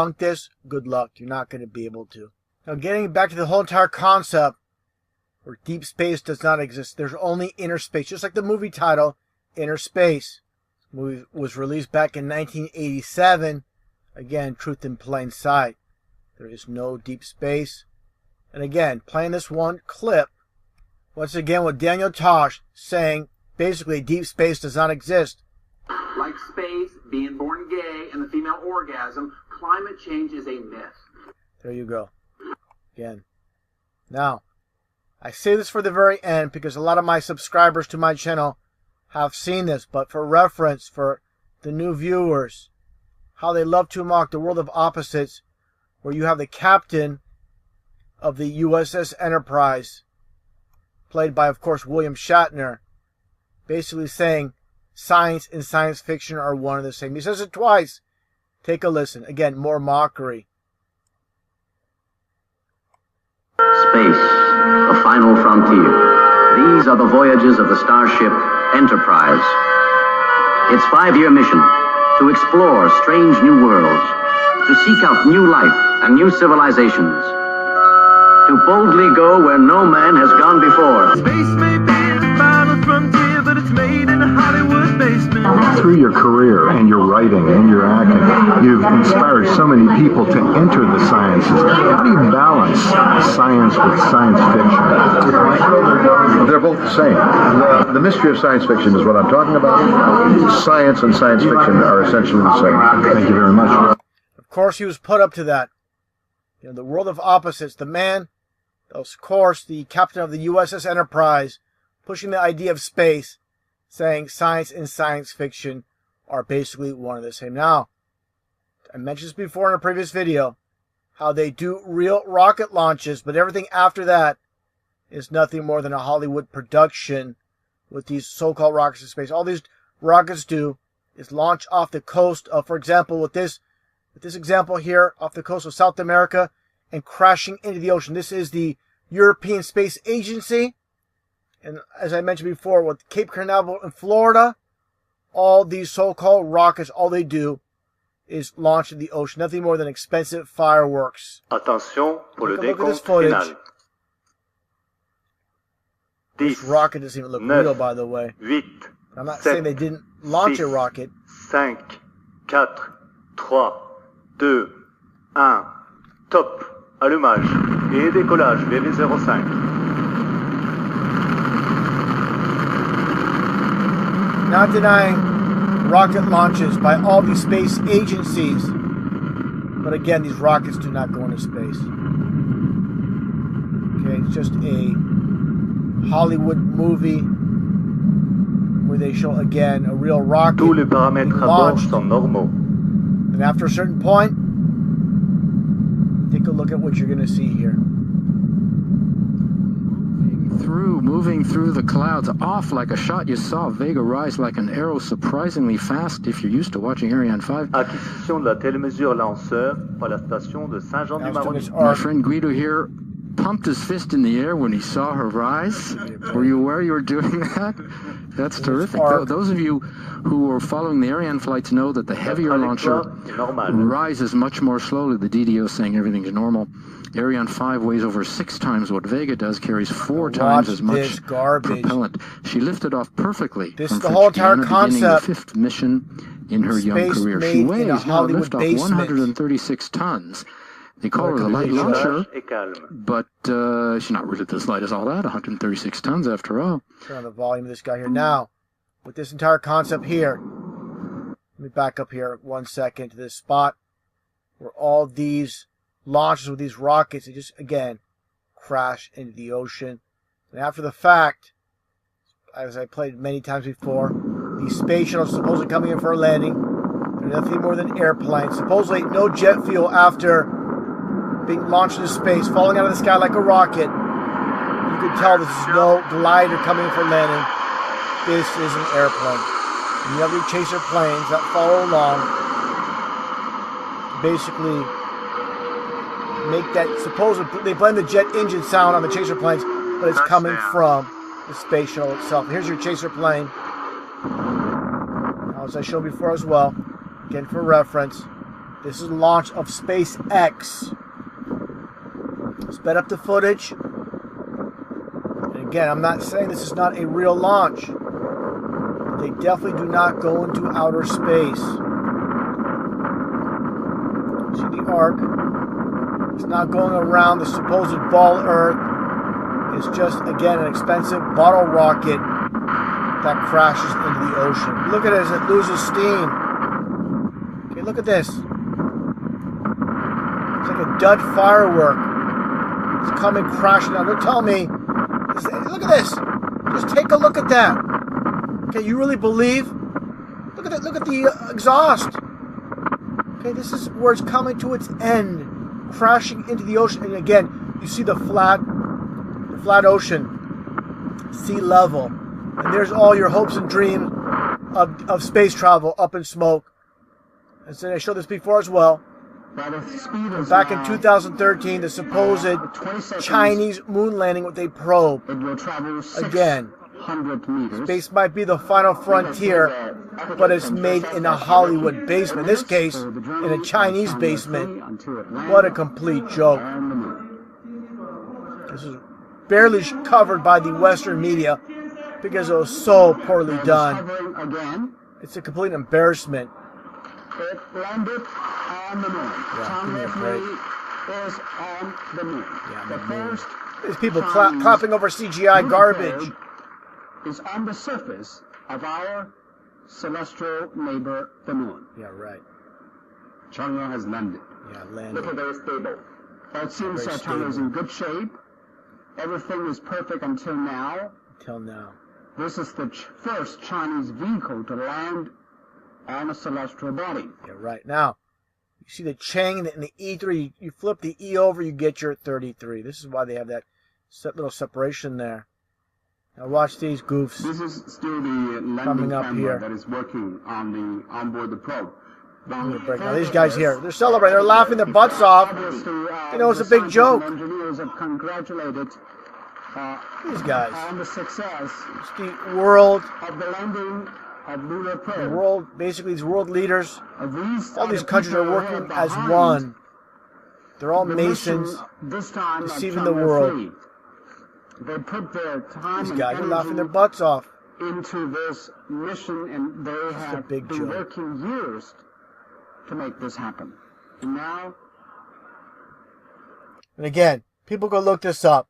debunk this, good luck. You're not going to be able to. Now, getting back to the whole entire concept where deep space does not exist. There's only inner space. Just like the movie title, Inner Space. This movie was released back in 1987. Again, truth in plain sight. There is no deep space. And again, playing this one clip, once again with Daniel Tosh saying, basically, deep space does not exist. Like space, being born gay, and the female orgasm, climate change is a myth. There you go. Again. Now, I say this for the very end because a lot of my subscribers to my channel have seen this, but for reference, for the new viewers, how they love to mock the world of opposites, where you have the captain of the USS Enterprise, played by, of course, William Shatner, basically saying science and science fiction are one and the same. He says it twice. Take a listen. Again, more mockery. Space, the final frontier. These are the voyages of the starship Enterprise. Its 5-year mission, to explore strange new worlds, to seek out new life and new civilizations, to boldly go where no man has gone before. Space may be the final frontier, but it's made in a Hollywood basement. Through your career and your writing and your acting, you've inspired so many people to enter the sciences. How do you balance science with science fiction? They're both the same. The mystery of science fiction is what I'm talking about. Science and science fiction are essentially the same. Thank you very much. Of course, he was put up to that. You know, the world of opposites, the man, of course, the captain of the USS Enterprise, pushing the idea of space, saying science and science fiction are basically one and the same. Now, I mentioned this before in a previous video, how they do real rocket launches, but everything after that is nothing more than a Hollywood production with these so-called rockets in space. All these rockets do is launch off the coast of, for example, with this example here, off the coast of South America and crashing into the ocean. This is the European Space Agency. And as I mentioned before, with Cape Canaveral in Florida, all these so-called rockets, all they do is launch in the ocean. Nothing more than expensive fireworks. Attention pour le Look at this décompte footage. final. This rocket doesn't even look real, by the way. 8, I'm not saying they didn't launch a rocket. 5, 4, 3, 2, 1, top, allumage et décollage VV05. Not denying rocket launches by all these space agencies. But again, these rockets do not go into space. Okay, it's just a Hollywood movie where they show, again, a real rocket Tous les paramètres à bord launched. sont normaux. And after a certain point, take a look at what you're going to see here. Moving through the clouds, off like a shot. You saw Vega rise like an arrow, surprisingly fast if you're used to watching Ariane 5. Acquisition de la télémesure lanceur par la station de Saint-Jean-du-Maroni. My friend Guido here pumped his fist in the air when he saw her rise. Were you aware you were doing that? That's terrific. Those of you who were following the Ariane flights know that the heavier launcher rises much more slowly. The DDO is saying everything's normal. Ariane 5 weighs over 6 times what Vega does, carries 4 times as much propellant. She lifted off perfectly This from is the whole entire French Guiana, beginning concept. the 5th mission in her young Space career. made She in weighs a now Hollywood liftoff basement. 136 tons. They call her the light launcher, but she's not really as light as all that, 136 tons after all. Turn on the volume of this guy here. Now, with this entire concept here, let me back up here 1 second to this spot where all these launches with these rockets, they just, again, crash into the ocean. And after the fact, as I played many times before, these space shuttles supposedly coming in for a landing. They're nothing more than airplanes. Supposedly no jet fuel after being launched into space, falling out of the sky like a rocket. You can tell this is no glider coming in for landing. This is an airplane. And you have your chaser planes that follow along. Basically, make that they blend the jet engine sound on the chaser planes, but it's coming from the space shuttle itself. Here's your chaser plane. Now, as I showed before as well, again for reference, This is the launch of SpaceX. Sped up the footage. And again, I'm not saying this is not a real launch. They definitely do not go into outer space. See the arc? It's not going around the supposed ball Earth. It's just, again, an expensive bottle rocket that crashes into the ocean. Look at it as it loses steam. Okay, look at this. It's like a dud firework. It's coming crashing down. Don't tell me. Look at this. Just take a look at that. Okay, you really believe? Look at it. Look at the exhaust. Okay, this is where it's coming to its end, crashing into the ocean. And again, you see the flat ocean, sea level, and there's all your hopes and dreams of space travel up in smoke. And so I showed this before as well. Back in 2013, the supposed Chinese moon landing with a probe. Again, space might be the final frontier, but it's made in a Hollywood basement. In this case, in a Chinese basement. What a complete joke. This is barely covered by the Western media because it was so poorly done. It's a complete embarrassment. It landed on the moon. Chang is on the moon. The first These people clapping over CGI garbage. Is on the surface of our celestial neighbor, the moon. Yeah, right. Chang'e has landed. Yeah, landed. Looking very stable. Well, it seems that Chang'e is in good shape. Everything is perfect until now. Until now. This is the first Chinese vehicle to land on a celestial body. Yeah, right. Now, you see the Chang and the E3. You flip the E over, you get your 33. This is why they have that little separation there. Now watch these goofs. This is still the landing camera that is working on the onboard the probe. Now these guys here, they're celebrating. They're laughing their butts off. You know, it's a big joke. Engineers have congratulated these guys. On the success. It's the world of the landing of lunar probe. The world, basically, these world leaders. All these countries are working as one. They're all Masons, deceiving the world. They put their time These guys are laughing their butts off into this mission, and they have been working years to make this happen. And now, and again, people go look this up.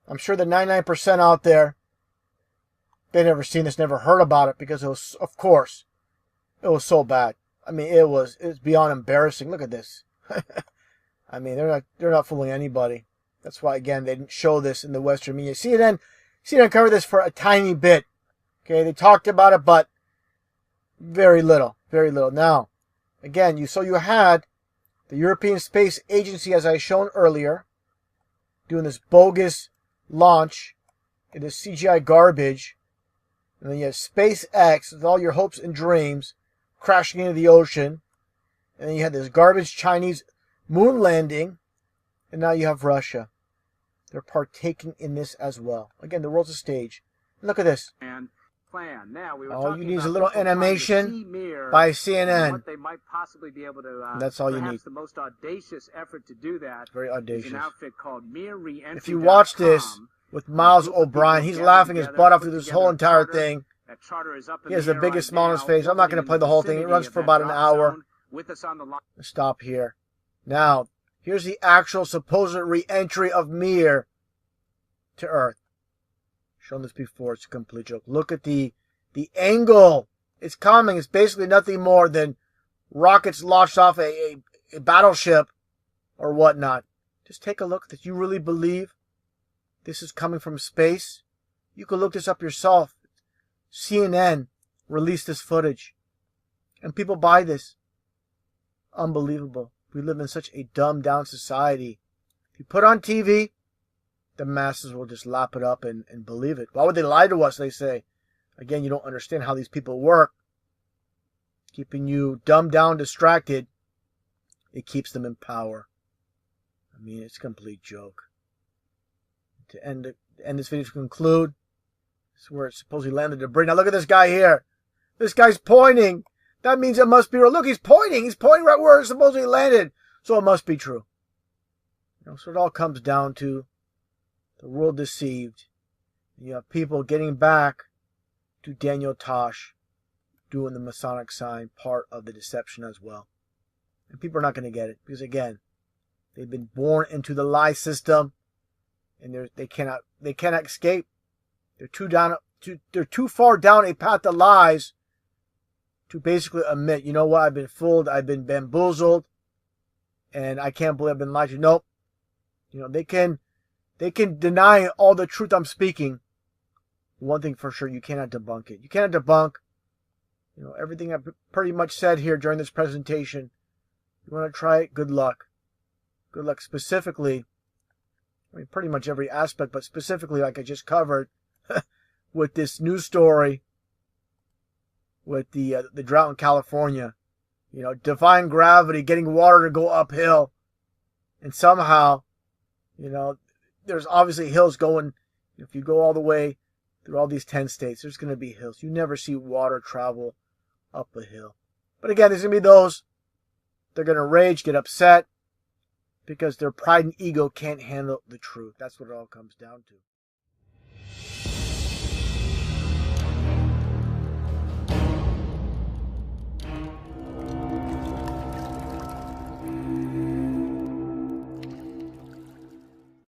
I'm sure the 99% out there, they never seen this, never heard about it, because it was, of course, it was so bad. I mean, it's beyond embarrassing. Look at this. I mean, they're not fooling anybody. That's why, again, they didn't show this in the Western media. CNN covered this for a tiny bit. Okay, they talked about it, but very little, very little. Now, again, you had the European Space Agency, as I shown earlier, doing this bogus launch in this CGI garbage, and then you have SpaceX with all your hopes and dreams crashing into the ocean, and then you had this garbage Chinese moon landing, and now you have Russia. They're partaking in this as well. Again, the world's a stage. Look at this. All you need is a little animation by CNN. What they might possibly be able to, that's all you need. The most audacious effort to do that. Very audacious. Is an outfit called MereReentry.com. If you watch this with Miles O'Brien, he's laughing his butt off through this whole entire thing. He has the biggest smile on his face. I'm not going to play the whole thing. It runs for about an hour. Stop here. Now, here's the actual supposed re-entry of Mir to Earth. Shown this before. It's a complete joke. Look at the angle. It's coming. It's basically nothing more than rockets launched off a battleship or whatnot. Just take a look. That you really believe this is coming from space? You can look this up yourself. CNN released this footage. And people buy this. Unbelievable. We live in such a dumbed down society. If you put on TV, the masses will just lap it up and believe it. Why would they lie to us, they say? Again, you don't understand how these people work. Keeping you dumbed down, distracted, it keeps them in power. I mean, it's a complete joke. To end this video, to conclude, this is where it supposedly landed debris. Now look at this guy here. This guy's pointing that means it must be real. Look, he's pointing right where it supposedly landed, so it must be true. So it all comes down to the world deceived. You have people getting back to Daniel Tosh doing the Masonic sign, part of the deception as well. And people are not going to get it because, again, they've been born into the lie system, and they cannot escape. They're too far down a path of lies to basically admit, you know what, I've been fooled, I've been bamboozled, and I can't believe I've been lied to. Nope. They can deny all the truth I'm speaking. One thing for sure, you cannot debunk it. You cannot debunk, everything I've pretty much said here during this presentation. You want to try it? Good luck. Good luck specifically. Pretty much every aspect, but specifically, like I just covered, with this news story, with the drought in California. Defying gravity, getting water to go uphill, and somehow, there's obviously hills going. If you go all the way through all these 10 states, there's going to be hills. You never see water travel up a hill. But again, there's going to be those. They're going to rage, get upset, because their pride and ego can't handle the truth. That's what it all comes down to.